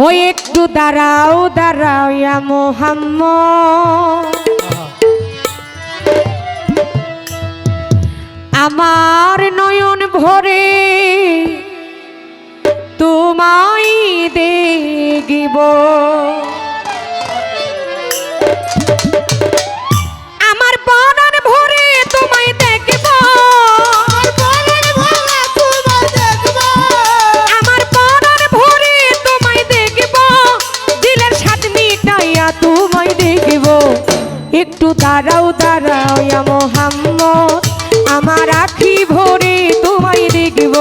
ও একটু দাঁড়াও দাঁড়াও ইয়া মুহাম্মদ, আমার নয়ন ভরে তোমায় দেখিব, আমার পরাণ ভরে তোমায় দেখিব, আমার পরাণ ভরে তোমায় দেখিব, দিলের স্বাদ মিটাইয়া তোমায় দেখিব। একটু দাঁড়াও দাঁড়াও ইয়া মুহাম্মদ, আমার আখি ভরে তোমায় দেখিব।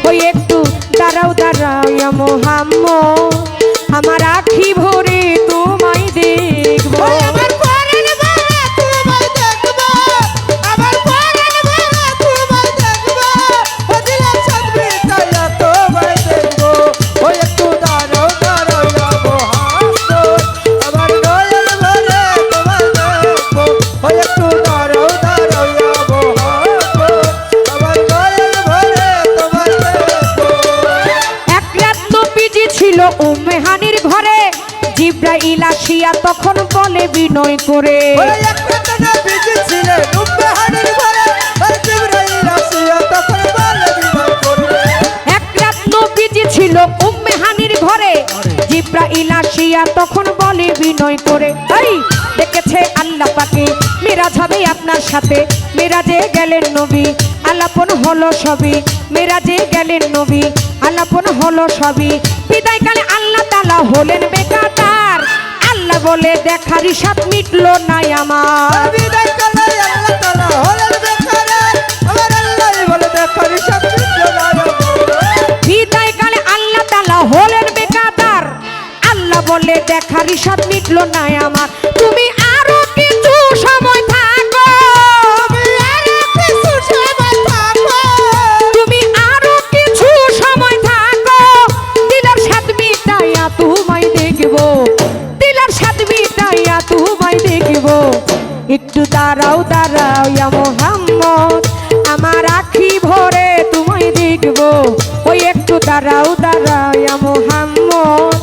ওই একটু দাঁড়াও দাঁড়াও ইয়া মুহাম্মদ, আমার আখি ভরে তোমায় দেখব। আমার পরাণ ভরে তোমায় দেখব, আমার পরাণ ভরে তোমায় দেখব, ও দিলের স্বাদ মিটাইয়া তোমায় দেখব। ওই একটু দাঁড়াও দাঁড়াও ইয়া মুহাম্মদ, আমার নয়ন ভরে তোমায় দেখব। ওই একটু দাঁড়াও দাঁড়াও ইয়া মুহাম্মদ, আমার নয়ন ভরে তোমায় দেখব। এক রাত নবীজি ছিল উম্মে হানির ঘরে, জিবরাইল আসিয়া তখন বলে বিনয় করে, ওরে এক রাতে নবীজি ছিলেন উম্মে হানির ঘরে, আর জিবরাইল আসিয়া তখন বলে বিনয় করে। এক রাত নবীজি ছিল উম্মে হানির ঘরে, জিবরাইল আসিয়া তখন বলে বিনয় করে, এই দেখেছে আল্লাহ পাকে মিরাজ হবে আপনার সাথে। মিরাজে গেলেন নবী, আলাপন হলো সবই, মিরাজে গেলেন নবী, আলাপন হলো সবই। বিদায়কালে আল্লাহ তাআলা হলেন বেকার, আল্লাহ বলে দেখার হিসাব মিটলো না আমার। বিদায় কালে আল্লাহ তাআলা হলেন বেকার, আমার আল্লাহই বলে দেখার হিসাব মিটলো না আমার। বিদায়কালে আল্লাহ তাআলা হলেন বেকার, আল্লাহ বলে দেখার হিসাব মিটলো না আমার। তুমি আরো কিছু সময় থাকো, তুমি আরো কিছু সময় থাকো, তুমি আরো কিছু সময় থাকো, দিলার স্বাদ মিটাইয়া তোমায় দেখব, দিলার স্বাদ মিটাইয়া তোমায় দেখব। একটু দাঁড়াও দাঁড়াও ইয়া মুহাম্মদ, আমার আখি ভরে তোমায় দেখব। ওই একটু দাঁড়াও দাঁড়াও ইয়া মুহাম্মদ,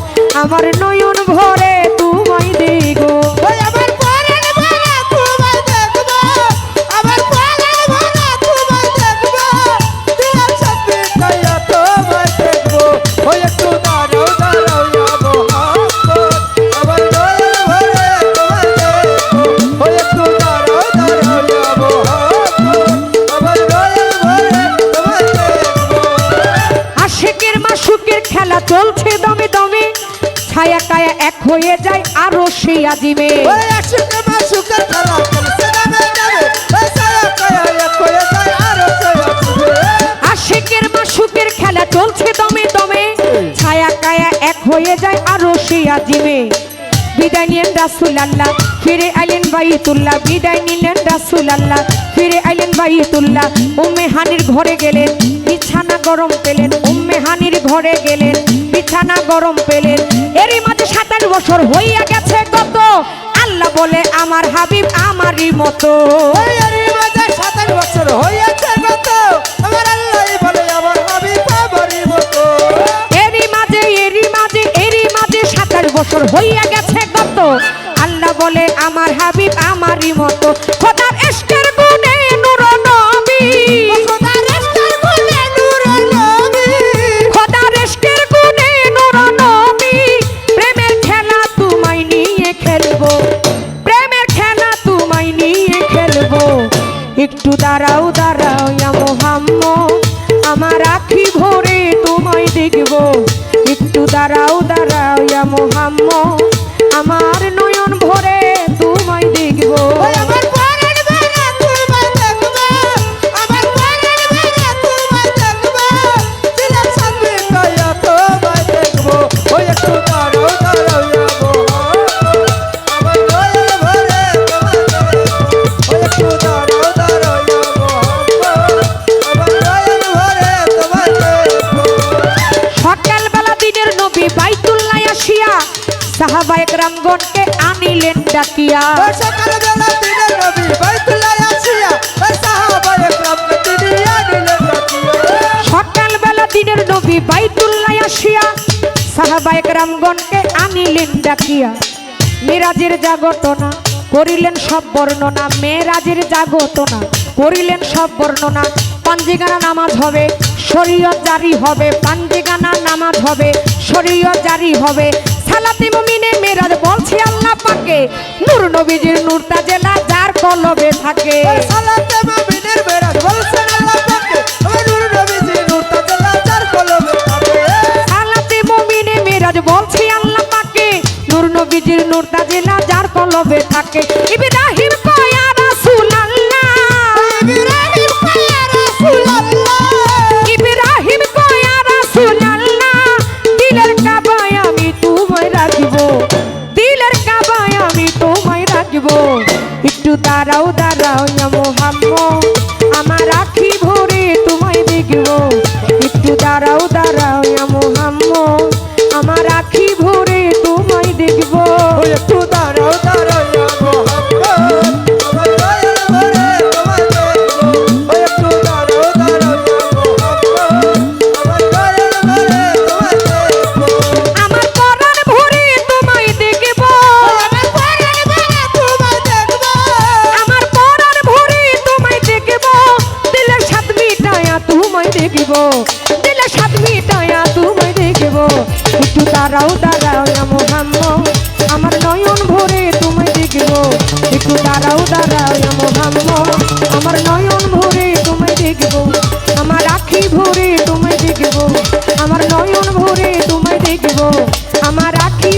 আমার নয়ন ভরে তোমায় দেখব। ওই আমার পরাণ ভরে তোমায় দেখব, আমার পরাণ ভরে তোমায় দেখব, দিলের স্বাদ মিটাইয়া তোমায় দেখব। ওই একটু দাঁড়াও দাঁড়াও ইয়া মুহাম্মদ, আমার নয়ন ভরে তোমায় দেখব। ওই একটু দাঁড়াও দাঁড়াও ইয়া মুহাম্মদ, আমার নয়ন ভরে তোমায় দেখব। আশিকের মাশুকের খেলা চলছে দমে দমে, ছায়া কায়া এক হয়ে যায় আরো সেই আজিমে। ওই আশুকে মাশুকের খেলা চলছে নামে নামে, ওই ছায়া কায়া এক হয়ে যায় আরো ছায়া ছুঁয়ে। আশিকের মাশুকের খেলা চলছে দমে দমে, ছায়া কায়া এক হয়ে যায় আরো সেই আজিমে। বিদায় নিলেন রাসূলুল্লাহ, ফিরে আইলেন বাইতুল্লাহ, বিদায় নিলেন রাসূলুল্লাহ, ফিরে আইলেন বাইতুল্লাহ। উম্মে হানির ঘরে গেলেন, বিছানা গরম পেলেন, উম্মে হানির ঘরে গেলেন, বিছানা গরম পেলেন। এরই মাঝে 27 বছর হইয়া গেছে কত, আল্লাহ বলে আমার হাবিব আমারই মতো। ওই আরে মাঝে 27 বছর হইয়াছে গত, আমার আল্লাহই বলে আমার হাবিব আমারই মতো। এরই মাঝে 27 বছর হইয়া গেছে কত, আল্লাহ বলে আমার হাবিব আমারই মতো। খোদার ইশকের গুণে নূর নবী, খোদার ইশকের গুণে নূর নবী, খোদার ইশকের গুণে নূর নবী, প্রেমের খেলা তোমায় নিয়ে খেলবো, প্রেমের খেলা তোমায় নিয়ে খেলবো। একটু দাঁড়াও দাঁড়াও ইয়া মুহাম্মদ, আমার আখি ভরে তোমায় দেখব। একটু দাঁড়াও দাঁড়াও ইয়া মুহাম্মদ, আমার নয়ন ভরে তোমায় দেখব। ওই আমার পরাণ ভরে তোমায় দেখব, আমার পরাণ ভরে তোমায় দেখব, দিলের স্বাদ মিটাইয়া তোমায় দেখব। ওই একটু দাঁড়াও দাঁড়াও ইয়া মুহাম্মদ, আমার নয়ন ভরে তোমায় দেখব। ওই একটু দাঁড়াও দাঁড়াও ইয়া মুহাম্মদ, আমার নয়ন ভরে তোমায় দেখব। সকালবেলা দিনের নবী বাইতুল্লাহ আসিয়া সাহাবায়ে কেরামগণকে আনিলেন ডাকিয়া। ওই সকালবেলা দিনের নবী বাইতুল্লাহ আসিয়া, ওই সাহাবায়ে কেরামকে তিনি আনিলেন ডাকিয়া। সকালবেলা দিনের নবী বাইতুল্লাহ আসিয়া সাহাবায়ে সাধে গ্রামগণকে আনিলেন ডাকিয়া মেরাজের জাগতনা করিলেন সব বর্ণনা মেরাজের জাগতনা করিলেন সব বর্ণনা পাঞ্জিগানা নামাজ হবে শরীয়ত জারি হবে পাঞ্জিগানা নামাজ হবে শরীয়ত জারি হবে সালাতে মুমিনে মেরাজ বলছে আল্লাহ পাকে নূর নবীজির নূর তাজেলা যার কলবে থাকে সালাতে মুমিনের মেরাজ বলছেন আল্লাহ পাকে আমার নূর নবীজি নূর তাজেলা যার কলমে থাকে সালাতে মুমিনে মেরাজ বলছে আল্লাহ পাকে নূর নবীজির নূর তাজেলা যার কলবে থাকে ইব্রাহিম কয়া রাসূলুল্লাহ ইব্রাহিম কয়া রাসূলুল্লাহ ইব্রাহিম কয়া রাসূলুল্লাহ দিলের কাবায় আমি তোমায় রাখব দিলের কাবায় আমি তোমায় রাখব একটু দাঁড়াও দাঁড়াও ইয়া মুহাম্মদ আমার আখি ভরে তোমায় দেখব একটু দাঁড়াও দাঁড়াও ইয়া মুহাম্মদ আমার আখি ভরে তোমায় দেখব ওই একটু দাঁড়াও দাঁড়াও ইয়া মুহাম্মদ আমার দয়াল ভরে তোমায় দেখবো ওই একটু দাঁড়াও দাঁড়াও ইয়া মুহাম্মদ আমার দয়াল ভরে তোমায় দেখবো আমার পরাণ ভরে তোমায় দেখব আমার পরাণ ভরে তোমায় দেখবো আমার পরাণ ভরে তোমায় দেখব দিলের সাত মিটায়া তোমায় দেখব দিলের সাত মিটায়া তোমায় দেখব একটু দাঁড়াও দাঁড়াও ইয়া মুহাম্মদ আমার নয়ন ভরে তোমায় দেখব একটু দাঁড়াও দাঁড়াও ইয়া মুহাম্মদ আমার নয়ন ভরে তোমায় দেখব আমার আখি ভরে তোমায় দেখব আমার নয়ন ভরে তোমায় দেখব আমার আখি